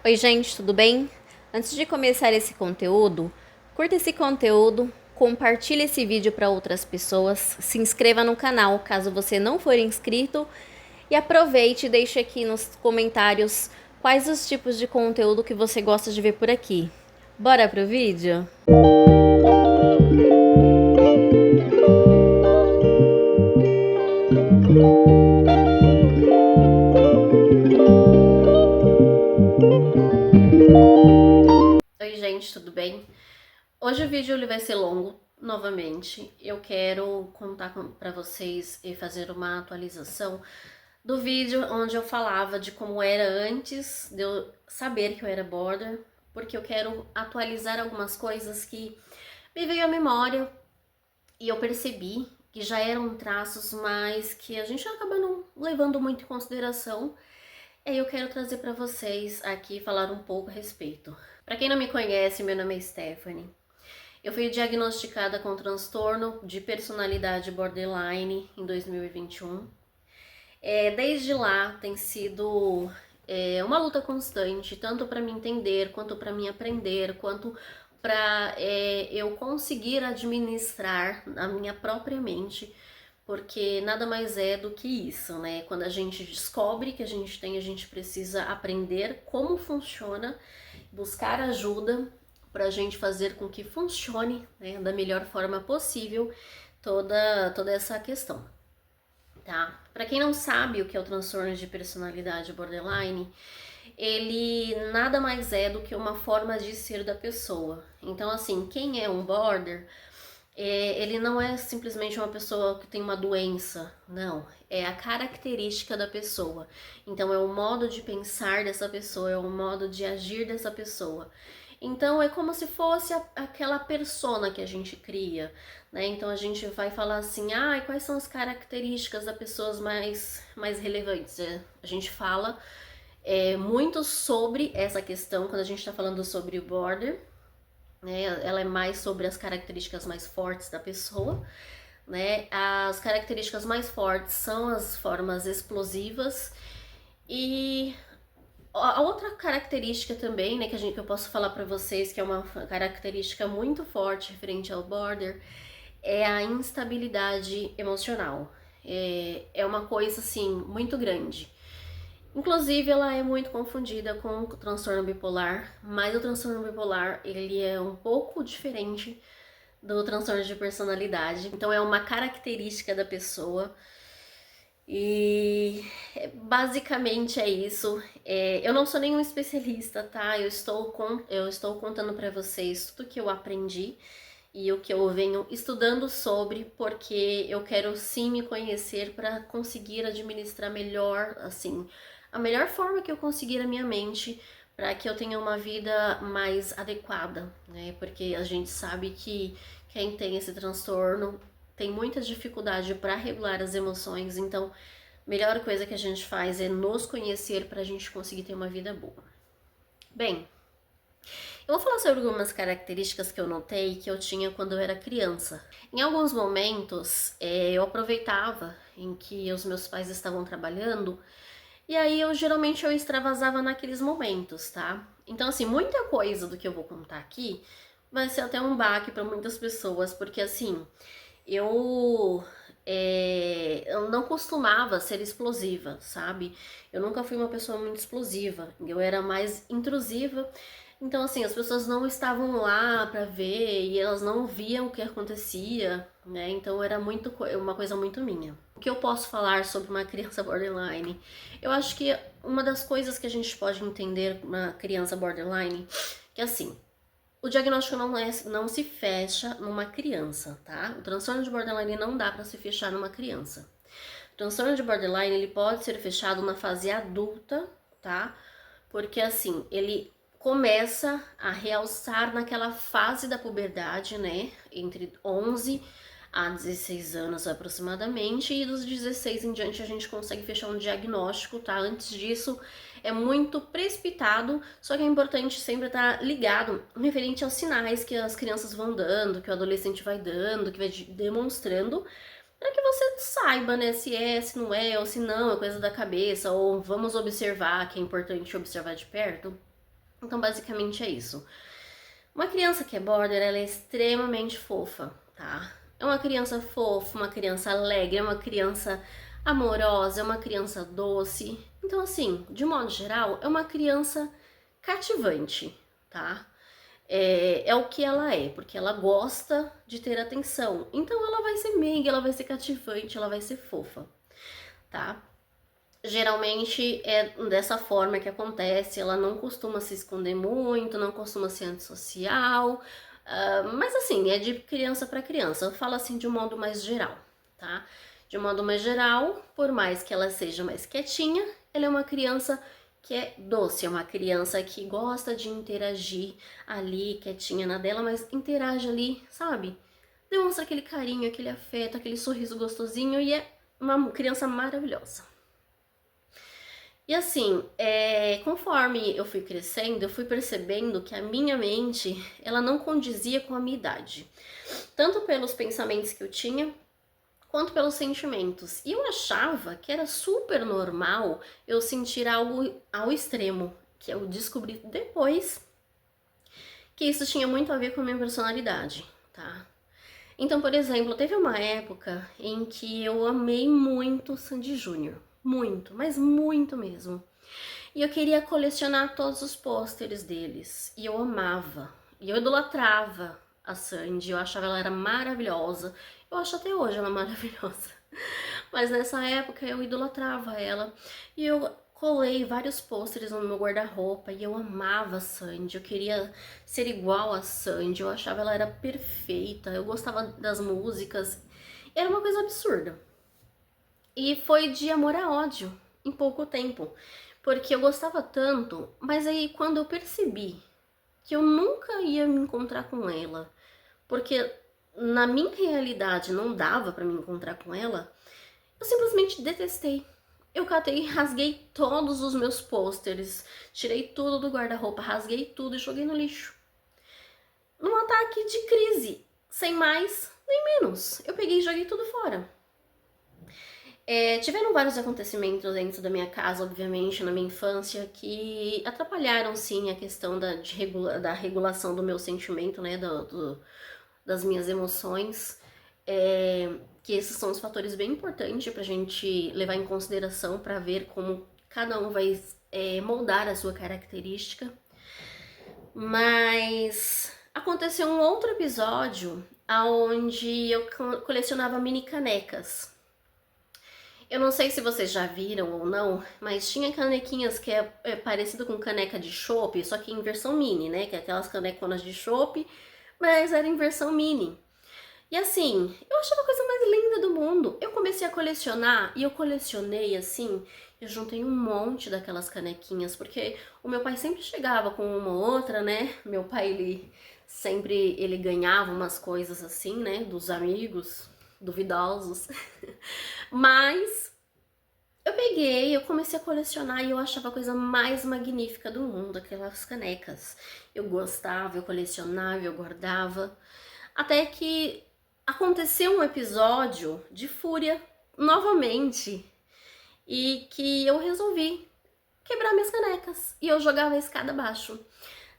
Oi gente, tudo bem? Antes de começar esse conteúdo, curta esse conteúdo, compartilhe esse vídeo para outras pessoas, se inscreva no canal caso você não for inscrito e aproveite e deixe aqui nos comentários quais os tipos de conteúdo que você gosta de ver por aqui. Bora pro vídeo? Oi gente, tudo bem? Hoje o vídeo ele vai ser longo, novamente. Eu quero contar para vocês e fazer uma atualização do vídeo onde eu falava de como era antes de eu saber que eu era border, porque eu quero atualizar algumas coisas que me veio à memória e eu percebi que já eram traços, mas que a gente acaba não levando muito em consideração. E eu quero trazer para vocês aqui falar um pouco a respeito. Para quem não me conhece, meu nome é Stephanie. Eu fui diagnosticada com transtorno de personalidade borderline em 2021. Desde lá tem sido uma luta constante, tanto para me entender, quanto para me aprender, quanto para eu conseguir administrar a minha própria mente, porque nada mais é do que isso, né? Quando a gente descobre que a gente precisa aprender como funciona, buscar ajuda para a gente fazer com que funcione, né, da melhor forma possível toda essa questão, tá? Para quem não sabe o que é o transtorno de personalidade borderline, ele nada mais é do que uma forma de ser da pessoa. Então, assim, quem é um border, ele não é simplesmente uma pessoa que tem uma doença, não. É a característica da pessoa. Então, é o modo de pensar dessa pessoa, é o modo de agir dessa pessoa. Então, é como se fosse aquela persona que a gente cria, né? Então, a gente vai falar assim, quais são as características das pessoas mais relevantes? A gente fala muito sobre essa questão quando a gente está falando sobre o border, né? Ela é mais sobre as características mais fortes da pessoa, né? As características mais fortes são as formas explosivas e a outra característica também, né, que eu posso falar para vocês que é uma característica muito forte referente ao border, é a instabilidade emocional. É uma coisa assim muito grande. Inclusive, ela é muito confundida com o transtorno bipolar, mas o transtorno bipolar ele é um pouco diferente do transtorno de personalidade. Então, é uma característica da pessoa e basicamente é isso. Eu não sou nenhum especialista, tá? Eu estou contando para vocês tudo que eu aprendi e o que eu venho estudando sobre, porque eu quero sim me conhecer para conseguir administrar melhor, assim, a melhor forma que eu conseguir a minha mente para que eu tenha uma vida mais adequada, né? Porque a gente sabe que quem tem esse transtorno tem muita dificuldade para regular as emoções, então a melhor coisa que a gente faz é nos conhecer para a gente conseguir ter uma vida boa. Bem, eu vou falar sobre algumas características que eu notei que eu tinha quando eu era criança. Em alguns momentos, eu aproveitava em que os meus pais estavam trabalhando e aí eu extravasava naqueles momentos, tá? Então, assim, muita coisa do que eu vou contar aqui vai ser até um baque para muitas pessoas, porque assim, eu eu não costumava ser explosiva, sabe? Eu nunca fui uma pessoa muito explosiva, eu era mais intrusiva. Então, assim, as pessoas não estavam lá pra ver e elas não viam o que acontecia, né? Então, era uma coisa muito minha. O que eu posso falar sobre uma criança borderline? Eu acho que uma das coisas que a gente pode entender uma criança borderline, que assim, o diagnóstico não se fecha numa criança, tá? O transtorno de borderline não dá para se fechar numa criança. O transtorno de borderline, ele pode ser fechado na fase adulta, tá? Porque assim, ele começa a realçar naquela fase da puberdade, né? Entre 11 a 16 anos aproximadamente, e dos 16 em diante a gente consegue fechar um diagnóstico, tá? Antes disso é muito precipitado, só que é importante sempre estar ligado referente aos sinais que as crianças vão dando, que o adolescente vai dando, que vai demonstrando, para que você saiba, né, se não é, ou se não, é coisa da cabeça, ou vamos observar, que é importante observar de perto. Então, basicamente é isso. Uma criança que é border, ela é extremamente fofa, tá? É uma criança fofa, uma criança alegre, é uma criança amorosa, é uma criança doce. Então, assim, de modo geral, é uma criança cativante, tá? É o que ela é, porque ela gosta de ter atenção. Então, ela vai ser meiga, ela vai ser cativante, ela vai ser fofa, tá? Geralmente é dessa forma que acontece, ela não costuma se esconder muito, não costuma ser antissocial, mas assim, é de criança para criança, eu falo assim de um modo mais geral, tá? De um modo mais geral, por mais que ela seja mais quietinha, ela é uma criança que é doce, é uma criança que gosta de interagir ali, quietinha na dela, mas interage ali, sabe? Demonstra aquele carinho, aquele afeto, aquele sorriso gostosinho e é uma criança maravilhosa. E assim, conforme eu fui crescendo, eu fui percebendo que a minha mente, ela não condizia com a minha idade. Tanto pelos pensamentos que eu tinha, quanto pelos sentimentos. E eu achava que era super normal eu sentir algo ao extremo, que eu descobri depois que isso tinha muito a ver com a minha personalidade, tá? Então, por exemplo, teve uma época em que eu amei muito Sandy Júnior. Muito, mas muito mesmo. E eu queria colecionar todos os pôsteres deles. E eu amava. E eu idolatrava a Sandy. Eu achava ela era maravilhosa. Eu acho até hoje ela maravilhosa. Mas nessa época eu idolatrava ela. E eu colei vários pôsteres no meu guarda-roupa. E eu amava a Sandy. Eu queria ser igual a Sandy. Eu achava ela era perfeita. Eu gostava das músicas. Era uma coisa absurda. E foi de amor a ódio em pouco tempo. Porque eu gostava tanto, mas aí quando eu percebi que eu nunca ia me encontrar com ela, porque na minha realidade não dava pra me encontrar com ela, eu simplesmente detestei. Eu catei e rasguei todos os meus pôsteres, tirei tudo do guarda-roupa, rasguei tudo e joguei no lixo. Num ataque de crise, sem mais nem menos. Eu peguei e joguei tudo fora. Tiveram vários acontecimentos dentro da minha casa, obviamente, na minha infância, que atrapalharam, sim, a questão da regulação do meu sentimento, né, das minhas emoções, que esses são os fatores bem importantes pra gente levar em consideração para ver como cada um vai moldar a sua característica. Mas aconteceu um outro episódio onde eu colecionava mini canecas. Eu não sei se vocês já viram ou não, mas tinha canequinhas que é parecido com caneca de chopp, só que em versão mini, né? Que é aquelas caneconas de chopp, mas era em versão mini. E assim, eu achava a coisa mais linda do mundo. Eu comecei a colecionar e eu colecionei assim, eu juntei um monte daquelas canequinhas, porque o meu pai sempre chegava com uma ou outra, né? Meu pai, ele ganhava umas coisas assim, né? Dos amigos duvidosos. Mas eu peguei, eu comecei a colecionar e eu achava a coisa mais magnífica do mundo, aquelas canecas. Eu gostava, eu colecionava, eu guardava. Até que aconteceu um episódio de fúria novamente e que eu resolvi quebrar minhas canecas e eu jogava a escada abaixo.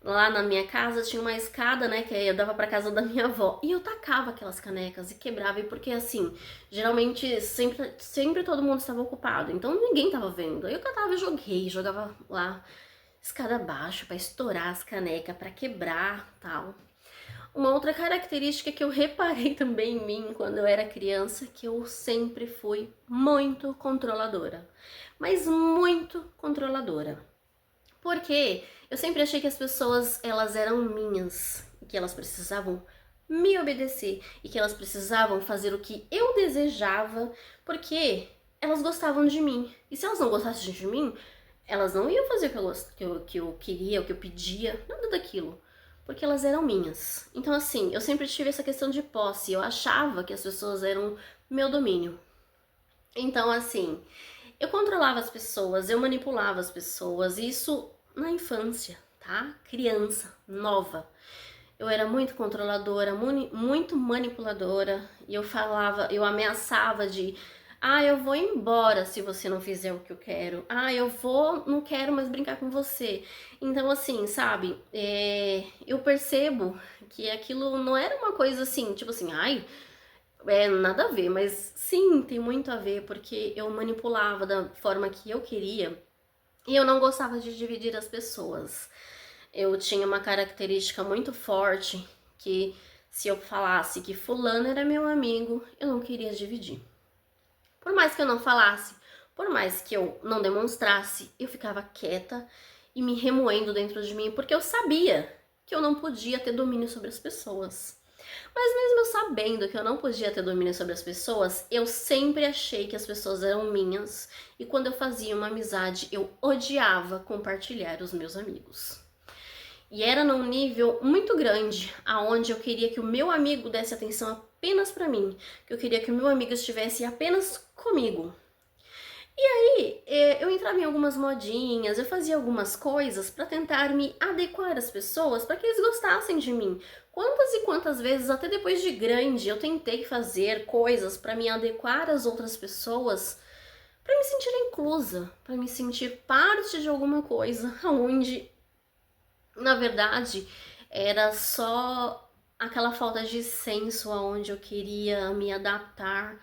Lá na minha casa tinha uma escada, né, que eu dava pra casa da minha avó. E eu tacava aquelas canecas e quebrava, e porque assim, geralmente sempre todo mundo estava ocupado, então ninguém tava vendo. Aí eu catava e joguei, jogava lá escada abaixo pra estourar as canecas, pra quebrar, tal. Uma outra característica que eu reparei também em mim quando eu era criança, que eu sempre fui muito controladora. Mas muito controladora. Porque eu sempre achei que as pessoas, elas eram minhas, e que elas precisavam me obedecer, e que elas precisavam fazer o que eu desejava, porque elas gostavam de mim. E se elas não gostassem de mim, elas não iam fazer que eu queria, o que eu pedia, nada daquilo. Porque elas eram minhas. Então assim, eu sempre tive essa questão de posse, eu achava que as pessoas eram meu domínio. Então assim, eu controlava as pessoas, eu manipulava as pessoas, isso na infância, tá? Criança, nova. Eu era muito controladora, muito manipuladora, e eu falava, eu ameaçava de Ah, eu vou embora se você não fizer o que eu quero. Ah, não quero mais brincar com você. Então, assim, sabe, eu percebo que aquilo não era uma coisa assim, tipo assim, ai, nada a ver, mas sim, tem muito a ver, porque eu manipulava da forma que eu queria e eu não gostava de dividir as pessoas. Eu tinha uma característica muito forte que se eu falasse que fulano era meu amigo, eu não queria dividir. Por mais que eu não falasse, por mais que eu não demonstrasse, eu ficava quieta e me remoendo dentro de mim, porque eu sabia que eu não podia ter domínio sobre as pessoas. Mas mesmo eu sabendo que eu não podia ter domínio sobre as pessoas, eu sempre achei que as pessoas eram minhas, e quando eu fazia uma amizade, eu odiava compartilhar os meus amigos. E era num nível muito grande, aonde eu queria que o meu amigo desse atenção apenas para mim, que eu queria que o meu amigo estivesse apenas comigo. E aí, eu entrava em algumas modinhas, eu fazia algumas coisas para tentar me adequar às pessoas, para que eles gostassem de mim. Quantas e quantas vezes, até depois de grande, eu tentei fazer coisas para me adequar às outras pessoas, para me sentir inclusa, para me sentir parte de alguma coisa, onde na verdade, era só aquela falta de senso aonde eu queria me adaptar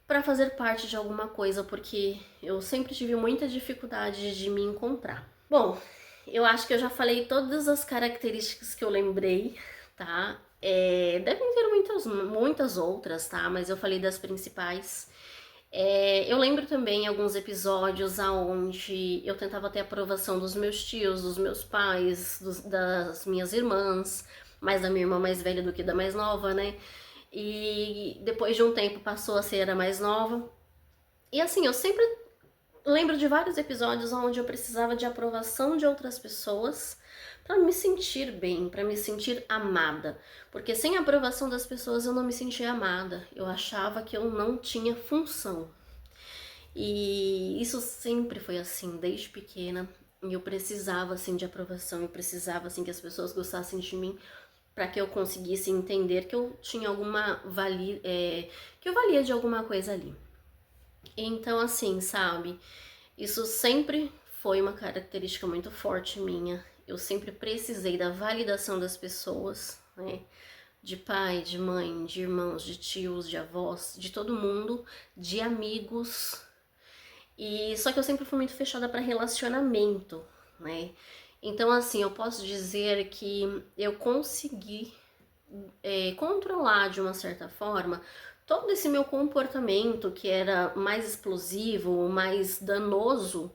para fazer parte de alguma coisa, porque eu sempre tive muita dificuldade de me encontrar. Bom, eu acho que eu já falei todas as características que eu lembrei, tá? Devem ter muitas outras, tá? Mas eu falei das principais. Eu lembro também alguns episódios aonde eu tentava ter a aprovação dos meus tios, dos meus pais, das minhas irmãs, mais da minha irmã mais velha do que da mais nova, né? E depois de um tempo passou a ser a mais nova. E assim, eu sempre lembro de vários episódios onde eu precisava de aprovação de outras pessoas para me sentir bem, para me sentir amada. Porque sem a aprovação das pessoas eu não me sentia amada. Eu achava que eu não tinha função. E isso sempre foi assim, desde pequena. E eu precisava assim de aprovação, eu precisava assim que as pessoas gostassem de mim para que eu conseguisse entender que eu tinha que eu valia de alguma coisa ali. Então assim, sabe, isso sempre foi uma característica muito forte minha. Eu sempre precisei da validação das pessoas, né? De pai, de mãe, de irmãos, de tios, de avós, de todo mundo, de amigos. E só que eu sempre fui muito fechada para relacionamento, né? Então assim, eu posso dizer que eu consegui controlar de uma certa forma todo esse meu comportamento que era mais explosivo, mais danoso,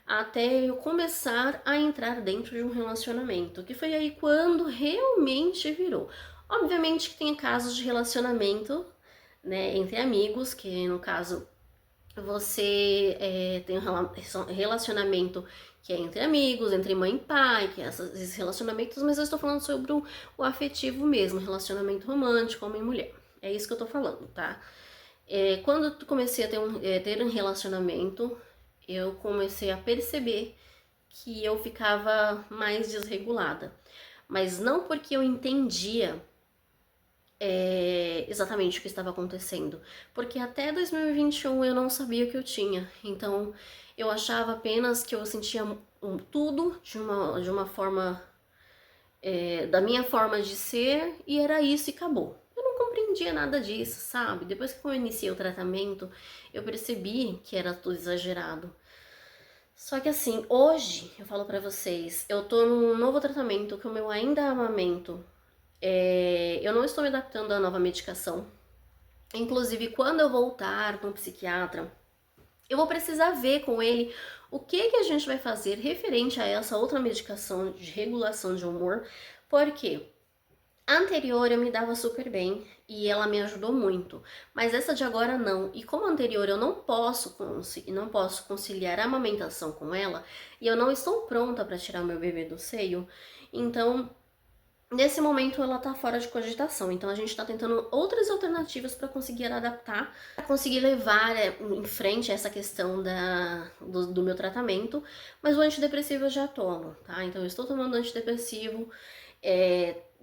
até eu começar a entrar dentro de um relacionamento, que foi aí quando realmente virou. Obviamente que tem casos de relacionamento, né, entre amigos, que no caso você tem um relacionamento que é entre amigos, entre mãe e pai, que é esses relacionamentos, mas eu estou falando sobre o afetivo mesmo, relacionamento romântico, homem e mulher. É isso que eu tô falando, tá? Quando eu comecei a ter um relacionamento, eu comecei a perceber que eu ficava mais desregulada. Mas não porque eu entendia exatamente o que estava acontecendo, porque até 2021 eu não sabia o que eu tinha, então eu achava apenas que eu sentia tudo de uma forma, da minha forma de ser, e era isso e acabou. Eu não compreendia nada disso, sabe? Depois que eu iniciei o tratamento, eu percebi que era tudo exagerado. Só que assim, hoje, eu falo pra vocês, eu tô num novo tratamento, como eu ainda amamento, eu não estou me adaptando à nova medicação. Inclusive, quando eu voltar para um psiquiatra, eu vou precisar ver com ele o que a gente vai fazer referente a essa outra medicação de regulação de humor, porque a anterior eu me dava super bem e ela me ajudou muito, mas essa de agora não. E como a anterior eu não posso conciliar a amamentação com ela, e eu não estou pronta para tirar meu bebê do seio, então nesse momento ela tá fora de cogitação, então a gente tá tentando outras alternativas para conseguir adaptar, para conseguir levar em frente essa questão do meu tratamento, mas o antidepressivo eu já tomo, tá? Então eu estou tomando antidepressivo,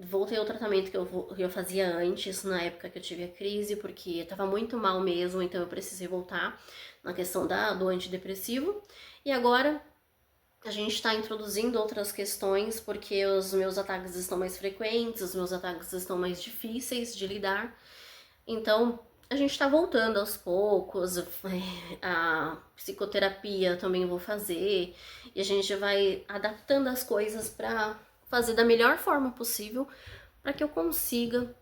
Voltei ao tratamento que eu fazia antes, na época que eu tive a crise, porque eu tava muito mal mesmo, então eu precisei voltar na questão do antidepressivo. E agora a gente está introduzindo outras questões, porque os meus ataques estão mais frequentes, os meus ataques estão mais difíceis de lidar. Então, a gente está voltando aos poucos, a psicoterapia também vou fazer, e a gente vai adaptando as coisas para fazer da melhor forma possível, para que eu consiga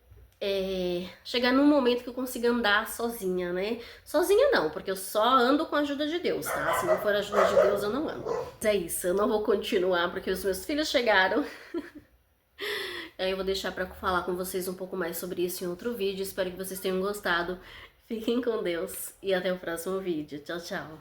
chegar num momento que eu consiga andar sozinha, né? Sozinha não, porque eu só ando com a ajuda de Deus, tá? Se não for a ajuda de Deus, eu não ando. Mas é isso, eu não vou continuar, porque os meus filhos chegaram. Aí eu vou deixar pra falar com vocês um pouco mais sobre isso em outro vídeo. Espero que vocês tenham gostado. Fiquem com Deus e até o próximo vídeo. Tchau, tchau.